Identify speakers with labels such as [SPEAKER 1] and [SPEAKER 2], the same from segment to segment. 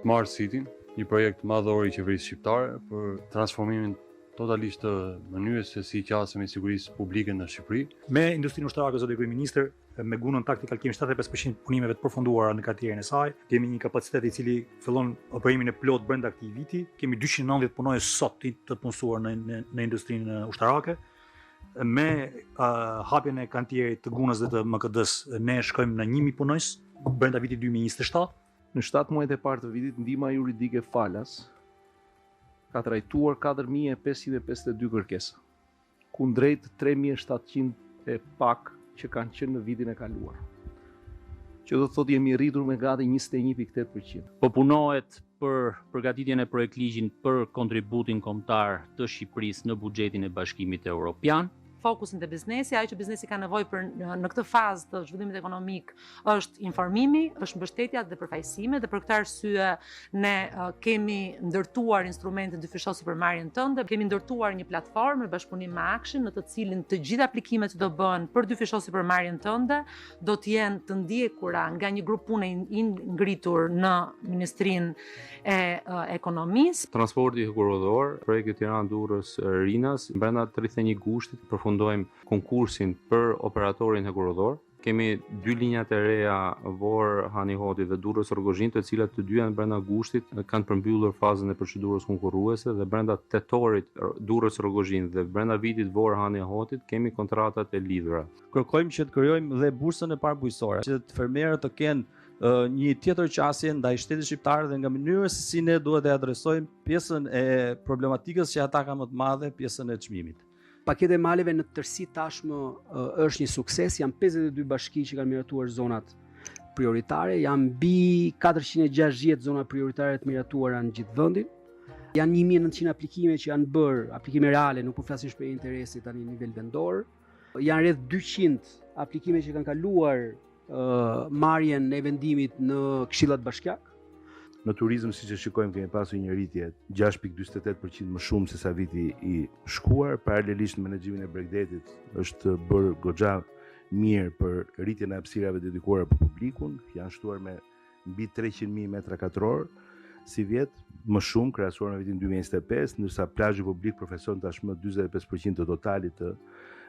[SPEAKER 1] Smart City, një projekt madhor i qeverisë shqiptare për transformimin totalisht të mënyrës se si qasim e sigurisë publike në Shqipëri.
[SPEAKER 2] Me industrinë ushtarake, zotë kryeministër, me gunën taktikal kemi 75% punimeve të përfunduara në kartierën e saj. Kemi një kapacitet i cili fillon operimin e plot brenda këtij viti. Kemi 290 punonjës sot të punësuar në industrinë ushtarake. Me hapjen e kantierit të gunës dhe të MKD-s, ne shkojmë në 1000 punonjës brenda vitit 2027.
[SPEAKER 3] Në 7 muajt e parë të vitit, ndihma juridike falas ka trajtuar 4552 kërkesa, kundrejt 3700 e pak që kanë qenë në vitin e kaluar. Që do të thotë jemi rritur me gati 21.8%.
[SPEAKER 4] Po punohet për përgatitjen e projekt ligjin për kontributin kombëtar të Shqipërisë në buxhetin e Bashkimit Evropian.
[SPEAKER 5] Fokusin të biznesi, ajo që biznesi ka nevojë për në këtë fazë të zhvillimit ekonomik është informimi, është mbështetja dhe përfaqësimi, dhe për këtë arsye ne kemi ndërtuar instrumente dyfishose për marrjen tënde, kemi ndërtuar një platformë në bashkëpunim me Action, në të cilin të gjitha aplikimet që do bëhen për dyfishose për marrjen tënde do të jenë të ndjekura nga një grup pune i ngritur në Ministrinë e Ekonomisë.
[SPEAKER 6] Transporti hekurodhor, projekti Tiranë-Durrës Rinas, brenda 31 gushtit përfundojmë konkursin për operatorin hekurodhor. Kemi 2 linjat e reja Vor-Hanihoti dhe Durrës-Rrogozhin, të cilat të dyja brenda gushtit kanë përmbyllur fazën e procedurës konkurruese, dhe brenda tetorit Durrës-Rrogozhin dhe brenda vitit Vor-Hanihotit kemi kontratat e lidhura.
[SPEAKER 7] Kërkojmë që të krijojmë dhe bursën e parë bujqësore, që të fermerët të kenë një tjetër qasje ndaj shtetit shqiptar dhe nga mënyra se si ne duhet të adresojmë pjesën e problematikës që ata kanë më të madhe, pjesën e çmimit.
[SPEAKER 8] Paketi e maleve në tërësi tashmë është një sukses, janë 52 bashki që kanë miratuar zonat prioritare, janë mbi 460 zona prioritare të miratuara në gjithë vendin. Janë 1900 aplikime që janë bërë, aplikime reale, nuk po flasim për interesi tani në nivel vendor. Janë rreth 200 aplikime që kanë kaluar marrjen e vendimit në këshillat bashkiak.
[SPEAKER 3] Në turizëm, siç e shikojmë, kemi pasur një rritje 6.48% më shumë se sa viti i shkuar. Paralelisht me menaxhimin e Bregdetit është bërë goxha mirë për rritjen e hapësirave dedikuara për publikun, janë shtuar me mbi 300.000 metra katror si vjet, më shumë krahasuar me vitin 2025, ndërsa plazhi publik përfaqëson tashmë 45% të totalit të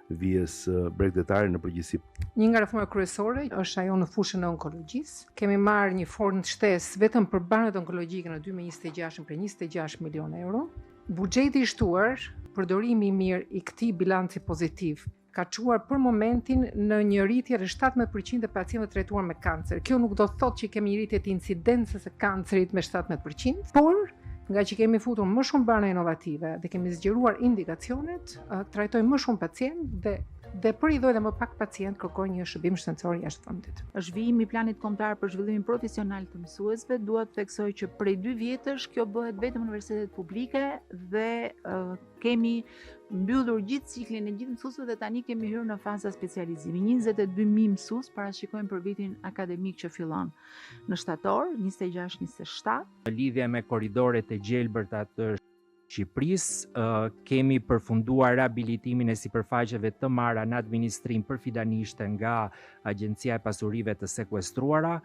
[SPEAKER 3] vijës bregdetare në përgjithësi.
[SPEAKER 9] Një nga reformat kryesore është ajo në fushën e onkologjisë. Kemi marrë një fond shtesë vetëm për banët onkologjike në 2026 për 26 milion euro. Buxheti i shtuar, përdorimi i mirë i këtij bilanci pozitiv ka çuar për momentin në një rritje rreth 17% të pacientëve trajtuar me kancer. Kjo nuk do të thotë që kemi një rritje të incidencës së kancerit me 17%, por nga që kemi futur më shumë bane inovative dhe kemi zgjeruar indikacionet, trajtojmë më shumë pacient dhe për i dhe më pak pacient kërkojnë një shërbim shëndetësor jashtë vendit.
[SPEAKER 10] Zhvillimi i planit kombëtar për zhvillimin profesional të mësuesve, dua të theksoj që prej 2 vjetësh kjo bëhet vetëm në universitetet publike dhe kemi mbyllur gjithë ciklin e gjithë mësuesve dhe tani kemi hyrë në faza specializimi. 22.000 mësues parashikojmë për vitin akademik që fillon në shtator, 26-27.
[SPEAKER 11] Në lidhje me korridoret e gjelbërta të Shqipërisë, kemi përfunduar rehabilitimin e sipërfaqeve të marra në administrim përfidanishte nga Agjencia e Pasurive të Sekuestruara.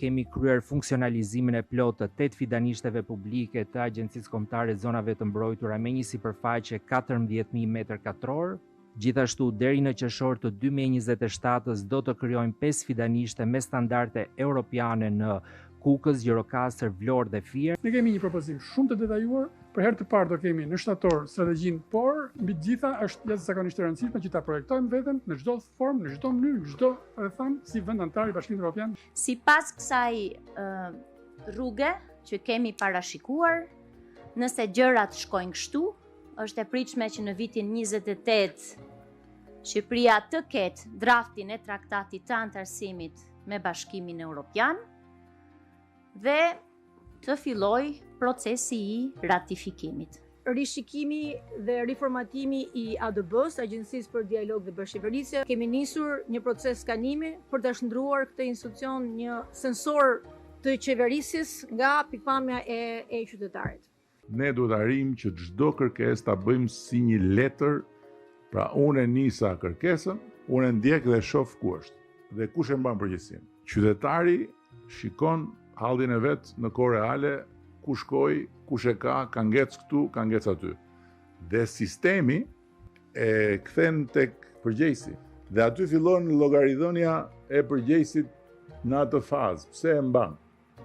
[SPEAKER 11] Kemi kryer funksionalizimin e plotë të 8 fidanishteve publike të Agjencisë Kombëtare Zonave të Mbrojtura me një sipërfaqe 14.000 metër katror. Gjithashtu, deri në qershor të 2027 do të krijojmë 5 fidanishte me standarde europiane në Kukës, Gjirokastër, Vlorë dhe Fier.
[SPEAKER 12] Ne kemi një propozim shumë të detajuar. Për herë të parë do kemi në shtator strategjinë, por mbi të gjitha është jashtëzakonisht e rëndësishme që ta projektojmë veten në çdo formë, në çdo mënyrë, në çdo rrethon si vend antar i Bashkimit Evropian.
[SPEAKER 13] Sipas kësaj rruge që kemi parashikuar, nëse gjërat shkojnë kështu, është e pritshme që në vitin 28 Shqipëria të ketë draftin e traktatit të antarësimit me Bashkimin Evropian dhe të filloj procesi i ratifikimit.
[SPEAKER 14] Rishikimi dhe riformatimi i ADB-s, Agjencisë për Dialog dhe Bashkëqeverisje, kemi nisur një proces skanimi për të shndruar këtë institucion një sensor të qeverisjes nga pikpamja e qytetarit.
[SPEAKER 15] Ne duhet arrijmë që çdo kërkesë ta bëjmë si një letër, pra unë e nisa kërkesën, unë e ndjek dhe shoh ku është dhe kush e mban përgjegjësinë. Qytetari shikon hallin e vet në kohë reale ku shkoj, kush e ka ngec këtu, ka ngec aty. Dhe sistemi e kthen tek përgjegjësi. Dhe aty fillon llogaridhënia e përgjegjësit në atë fazë. Pse e mban?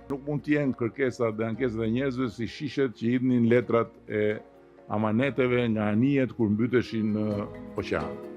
[SPEAKER 15] Nuk mund të jenë kërkesat dhe ankesat e njerëzve si shishet që hidhnin letrat e amaneteve nga anijet kur mbyteshin në oqean.